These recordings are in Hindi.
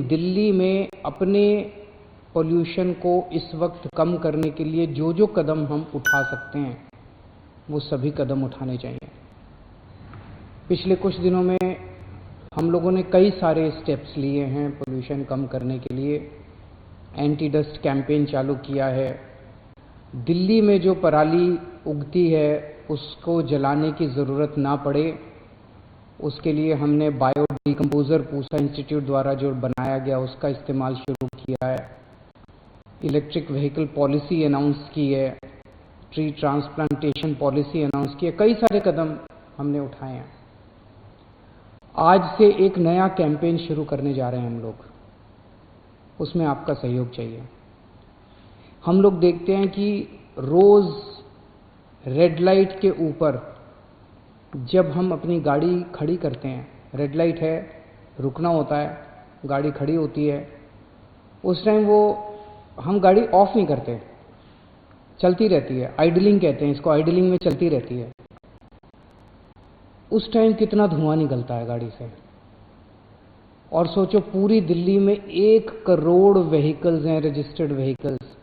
दिल्ली में अपने पोल्यूशन को इस वक्त कम करने के लिए जो जो कदम हम उठा सकते हैं वो सभी कदम उठाने चाहिए। पिछले कुछ दिनों में हम लोगों ने कई सारे स्टेप्स लिए हैं पोल्यूशन कम करने के लिए। एंटी डस्ट कैंपेन चालू किया है। दिल्ली में जो पराली उगती है उसको जलाने की ज़रूरत ना पड़े, उसके लिए हमने बायो डिकम्पोज़र पूसा इंस्टीट्यूट द्वारा जो बनाया गया उसका इस्तेमाल शुरू किया है। इलेक्ट्रिक व्हीकल पॉलिसी अनाउंस की है, ट्री ट्रांसप्लांटेशन पॉलिसी अनाउंस की है। कई सारे कदम हमने उठाए हैं। आज से एक नया कैंपेन शुरू करने जा रहे हैं हम लोग, उसमें आपका सहयोग चाहिए। हम लोग देखते हैं कि रोज़ रेड लाइट के ऊपर जब हम अपनी गाड़ी खड़ी करते हैं, रेड लाइट है, रुकना होता है, गाड़ी खड़ी होती है, उस टाइम वो हम गाड़ी ऑफ नहीं करते, चलती रहती है। आइडलिंग कहते हैं इसको, आइडलिंग में चलती रहती है। उस टाइम कितना धुआं निकलता है गाड़ी से। और सोचो पूरी दिल्ली में 1 करोड़ व्हीकल्स हैं, रजिस्टर्ड व्हीकल्स।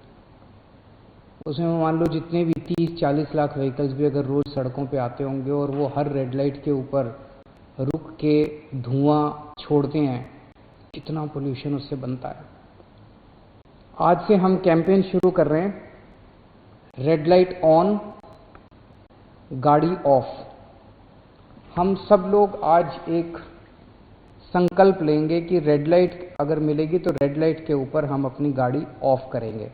उसमें मान लो जितने भी 30-40 लाख व्हीकल्स भी अगर रोज सड़कों पे आते होंगे और वो हर रेड लाइट के ऊपर रुक के धुआं छोड़ते हैं, कितना पोल्यूशन उससे बनता है। आज से हम कैंपेन शुरू कर रहे हैं, रेड लाइट ऑन, गाड़ी ऑफ। हम सब लोग आज एक संकल्प लेंगे कि रेड लाइट अगर मिलेगी तो रेड लाइट के ऊपर हम अपनी गाड़ी ऑफ करेंगे,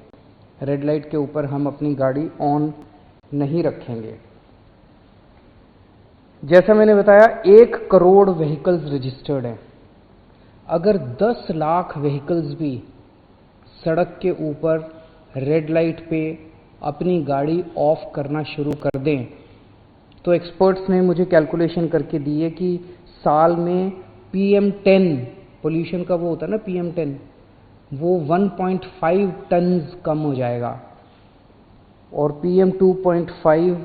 रेड लाइट के ऊपर हम अपनी गाड़ी ऑन नहीं रखेंगे। जैसा मैंने बताया 1 करोड़ व्हीकल्स रजिस्टर्ड हैं। अगर 10 लाख व्हीकल्स भी सड़क के ऊपर रेड लाइट पे अपनी गाड़ी ऑफ करना शुरू कर दें तो एक्सपर्ट्स ने मुझे कैलकुलेशन करके दी है कि साल में PM10 पोल्यूशन का वो होता है ना PM10, वो 1.5 टन कम हो जाएगा और PM2.5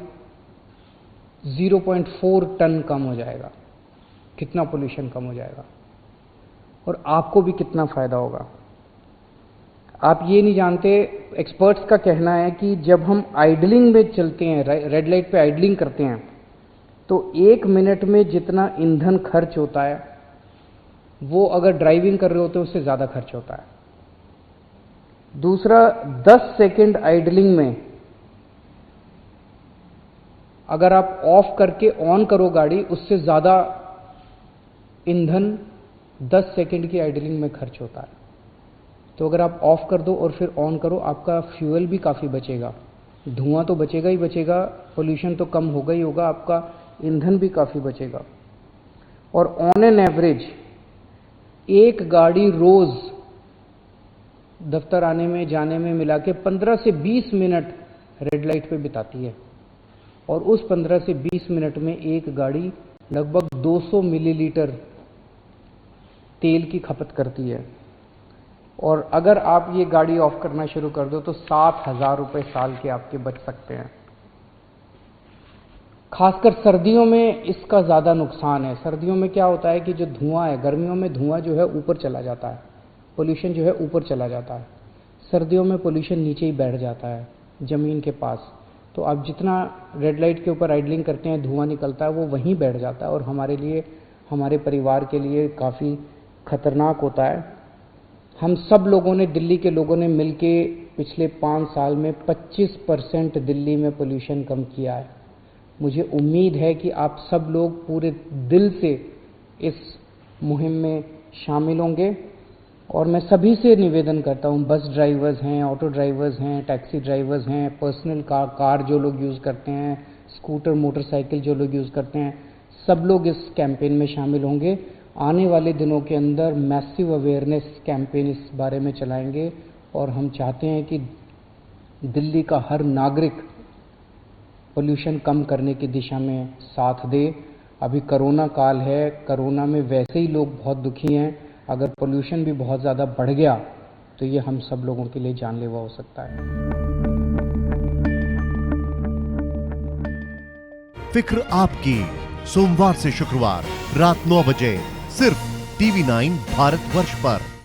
0.4 टन कम हो जाएगा। कितना पोल्यूशन कम हो जाएगा और आपको भी कितना फायदा होगा। आप ये नहीं जानते, एक्सपर्ट्स का कहना है कि जब हम आइडलिंग में चलते हैं, रेड लाइट पे आइडलिंग करते हैं, तो 1 मिनट में जितना ईंधन खर्च होता है वो अगर ड्राइविंग कर रहे होते हैं उससे ज़्यादा खर्च होता है। दूसरा, 10 सेकंड आइडलिंग में अगर आप ऑफ करके ऑन करो गाड़ी, उससे ज़्यादा ईंधन 10 सेकंड की आइडलिंग में खर्च होता है। तो अगर आप ऑफ कर दो और फिर ऑन करो, आपका फ्यूल भी काफ़ी बचेगा, धुआं तो बचेगा ही बचेगा, पोल्यूशन तो कम होगा ही होगा, आपका ईंधन भी काफ़ी बचेगा। और ऑन एन एवरेज एक गाड़ी रोज़ दफ्तर आने में जाने में मिला के 15 से 20 मिनट रेड लाइट पे बिताती है और उस 15 से 20 मिनट में एक गाड़ी लगभग 200 मिलीलीटर तेल की खपत करती है। और अगर आप ये गाड़ी ऑफ करना शुरू कर दो तो 7,000 रुपये साल के आपके बच सकते हैं। खासकर सर्दियों में इसका ज़्यादा नुकसान है। सर्दियों में क्या होता है कि जो धुआं है, गर्मियों में धुआं जो है ऊपर चला जाता है, पोल्यूशन जो है ऊपर चला जाता है। सर्दियों में पोल्यूशन नीचे ही बैठ जाता है ज़मीन के पास। तो आप जितना रेड लाइट के ऊपर आइडलिंग करते हैं, धुआं निकलता है वो वहीं बैठ जाता है और हमारे लिए, हमारे परिवार के लिए काफ़ी खतरनाक होता है। हम सब लोगों ने, दिल्ली के लोगों ने मिलके पिछले 5 साल में 25% दिल्ली में पोल्यूशन कम किया है। मुझे उम्मीद है कि आप सब लोग पूरे दिल से इस मुहिम में शामिल होंगे। और मैं सभी से निवेदन करता हूँ, बस ड्राइवर्स हैं, ऑटो ड्राइवर्स हैं, टैक्सी ड्राइवर्स हैं, पर्सनल कार जो लोग यूज़ करते हैं, स्कूटर मोटरसाइकिल जो लोग यूज़ करते हैं, सब लोग इस कैंपेन में शामिल होंगे। आने वाले दिनों के अंदर मैसिव अवेयरनेस कैंपेन इस बारे में चलाएंगे और हम चाहते हैं कि दिल्ली का हर नागरिक पोल्यूशन कम करने की दिशा में साथ दे। अभी कोरोना काल है, कोरोना में वैसे ही लोग बहुत दुखी हैं, अगर पोल्यूशन भी बहुत ज़्यादा बढ़ गया तो ये हम सब लोगों के लिए जानलेवा हो सकता है। फिक्र आपकी, सोमवार से शुक्रवार रात 9 बजे सिर्फ TV9 भारतवर्ष पर।